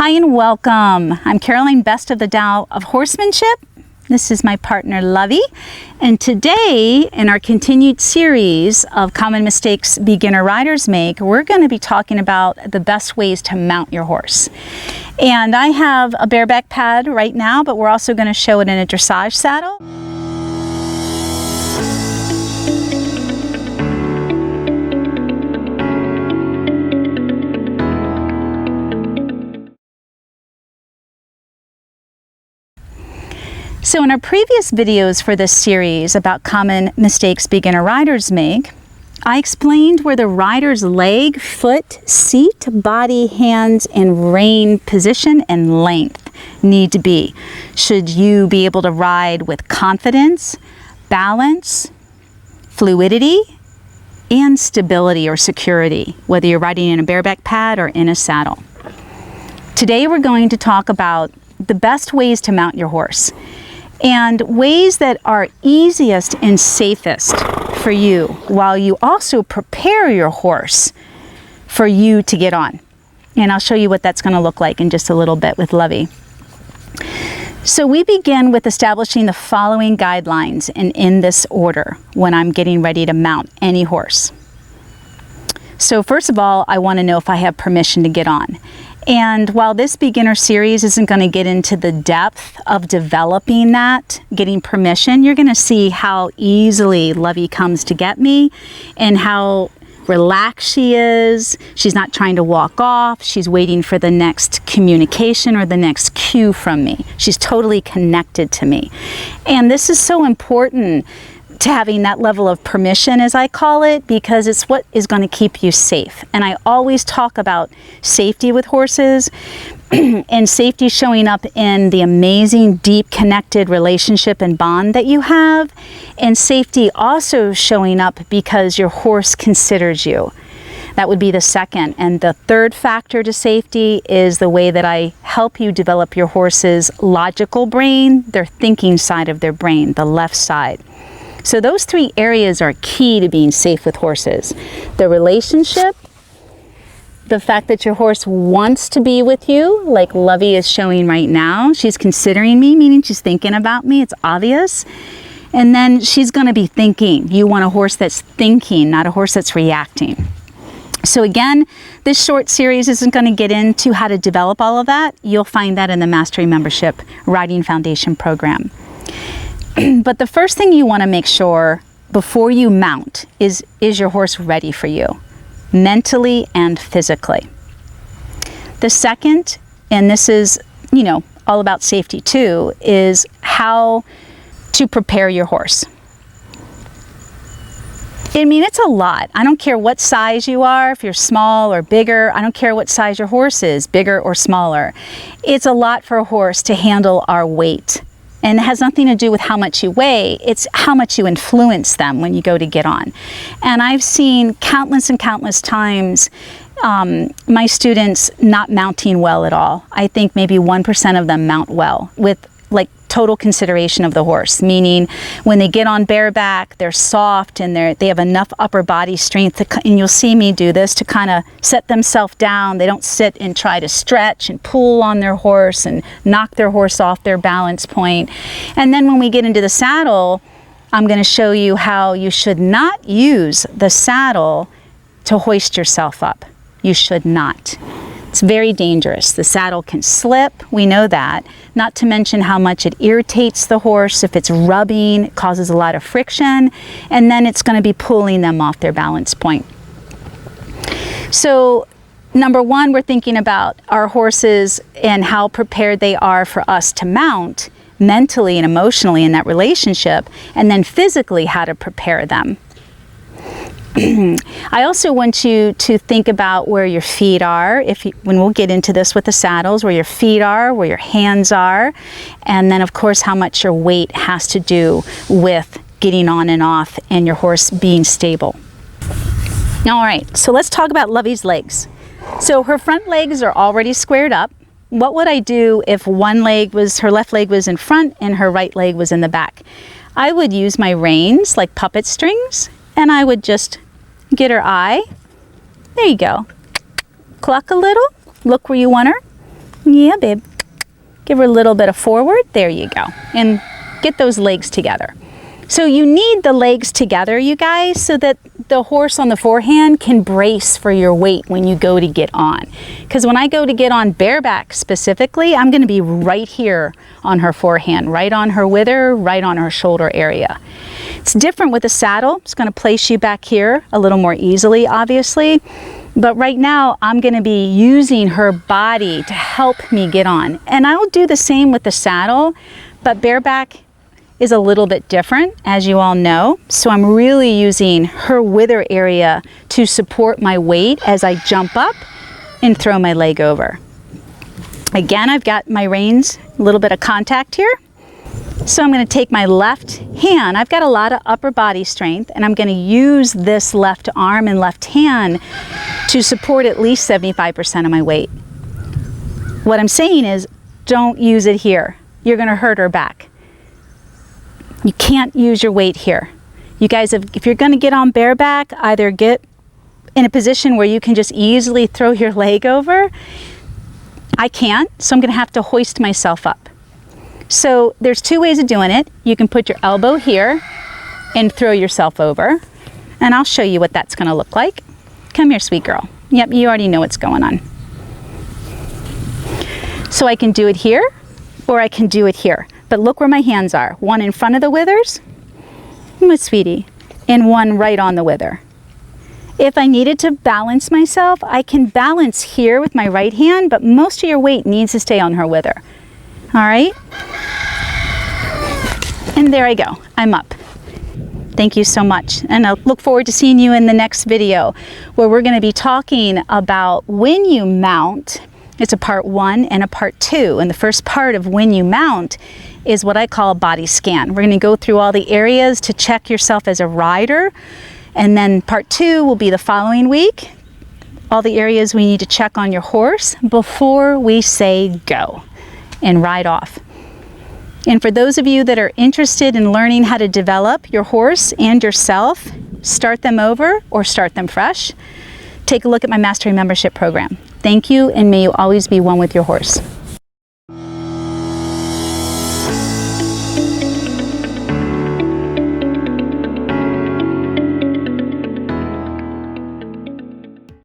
Hi and welcome. I'm Caroline Best of the Tao of Horsemanship. This is my partner Lovey, and today in our continued series of common mistakes beginner riders make, we're going to be talking about the best ways to mount your horse. And I have a bareback pad right now, but we're also going to show it in a dressage saddle. So in our previous videos for this series about common mistakes beginner riders make, I explained where the rider's leg, foot, seat, body, hands, and rein position and length need to be. Should you be able to ride with confidence, balance, fluidity, and stability or security, whether you're riding in a bareback pad or in a saddle. Today we're going to talk about the best ways to mount your horse, and ways that are easiest and safest for you, while you also prepare your horse for you to get on. And I'll show you what that's going to look like in just a little bit with Lovey. So we begin with establishing the following guidelines, and in this order when I'm getting ready to mount any horse. So first of all, I want to know if I have permission to get on. And while this beginner series isn't going to get into the depth of developing that, getting permission, you're going to see how easily Lovey comes to get me and how relaxed she is. She's not trying to walk off. She's waiting for the next communication or the next cue from me. She's totally connected to me. And this is so important to having that level of permission, as I call it, because it's what is going to keep you safe. And I always talk about safety with horses and safety showing up in the amazing, deep, connected relationship and bond that you have, and safety also showing up because your horse considers you. That would be the second. And the third factor to safety is the way that I help you develop your horse's logical brain, their thinking side of their brain, the left side. So those three areas are key to being safe with horses. The relationship, the fact that your horse wants to be with you, like Lovey is showing right now. She's considering me, meaning she's thinking about me. It's obvious. And then she's going to be thinking. You want a horse that's thinking, not a horse that's reacting. So again, this short series isn't going to get into how to develop all of that. You'll find that in the Mastery Membership Riding Foundation program. But the first thing you want to make sure before you mount is your horse ready for you, mentally and physically. The second, and this is, all about safety too, is how to prepare your horse. I mean, it's a lot. I don't care what size you are, if you're small or bigger. I don't care what size your horse is, bigger or smaller. It's a lot for a horse to handle our weight. And it has nothing to do with how much you weigh, it's how much you influence them when you go to get on. And I've seen countless and countless times my students not mounting well at all. I think maybe 1% of them mount well with like total consideration of the horse, meaning when they get on bareback, they're soft and they have enough upper body strength, and you'll see me do this, to kind of set themselves down. They don't sit and try to stretch and pull on their horse and knock their horse off their balance point. And then when we get into the saddle, I'm going to show you how you should not use the saddle to hoist yourself up. You should not. It's very dangerous. The saddle can slip, we know that, not to mention how much it irritates the horse. If it's rubbing, it causes a lot of friction, and then it's going to be pulling them off their balance point. So, number one, we're thinking about our horses and how prepared they are for us to mount mentally and emotionally in that relationship, and then physically how to prepare them. I also want you to think about where your feet are, when we'll get into this with the saddles, where your feet are, where your hands are, and then of course how much your weight has to do with getting on and off and your horse being stable. All right, so let's talk about Lovey's legs. So her front legs are already squared up. What would I do if her left leg was in front and her right leg was in the back? I would use my reins like puppet strings, and I would just get her eye. There you go. Cluck a little. Look where you want her. Yeah, babe. Give her a little bit of forward. There you go. And get those legs together. So you need the legs together, you guys, so that the horse on the forehand can brace for your weight when you go to get on. Because when I go to get on bareback specifically, I'm going to be right here on her forehand, right on her wither, right on her shoulder area. It's different with the saddle. It's going to place you back here a little more easily, obviously. But right now, I'm going to be using her body to help me get on. And I'll do the same with the saddle, but bareback is a little bit different, as you all know. So I'm really using her wither area to support my weight as I jump up and throw my leg over. Again, I've got my reins, a little bit of contact here. So I'm going to take my left hand. I've got a lot of upper body strength, and I'm going to use this left arm and left hand to support at least 75% of my weight. What I'm saying is, don't use it here. You're going to hurt her back. You can't use your weight here. You guys, if you're going to get on bareback, either get in a position where you can just easily throw your leg over. I can't, so I'm going to have to hoist myself up. So there's two ways of doing it. You can put your elbow here and throw yourself over. And I'll show you what that's going to look like. Come here, sweet girl. Yep, you already know what's going on. So I can do it here, or I can do it here. But look where my hands are. One in front of the withers, my sweetie, and one right on the wither. If I needed to balance myself, I can balance here with my right hand, but most of your weight needs to stay on her wither. All right? And there I go. I'm up. Thank you so much. And I look forward to seeing you in the next video, where we're going to be talking about when you mount. It's a part 1 and a part 2. And the first part of when you mount is what I call a body scan. We're going to go through all the areas to check yourself as a rider. And then part 2 will be the following week. All the areas we need to check on your horse before we say go and ride off. And for those of you that are interested in learning how to develop your horse and yourself, start them over or start them fresh, take a look at my Mastery Membership program. Thank you, and may you always be one with your horse.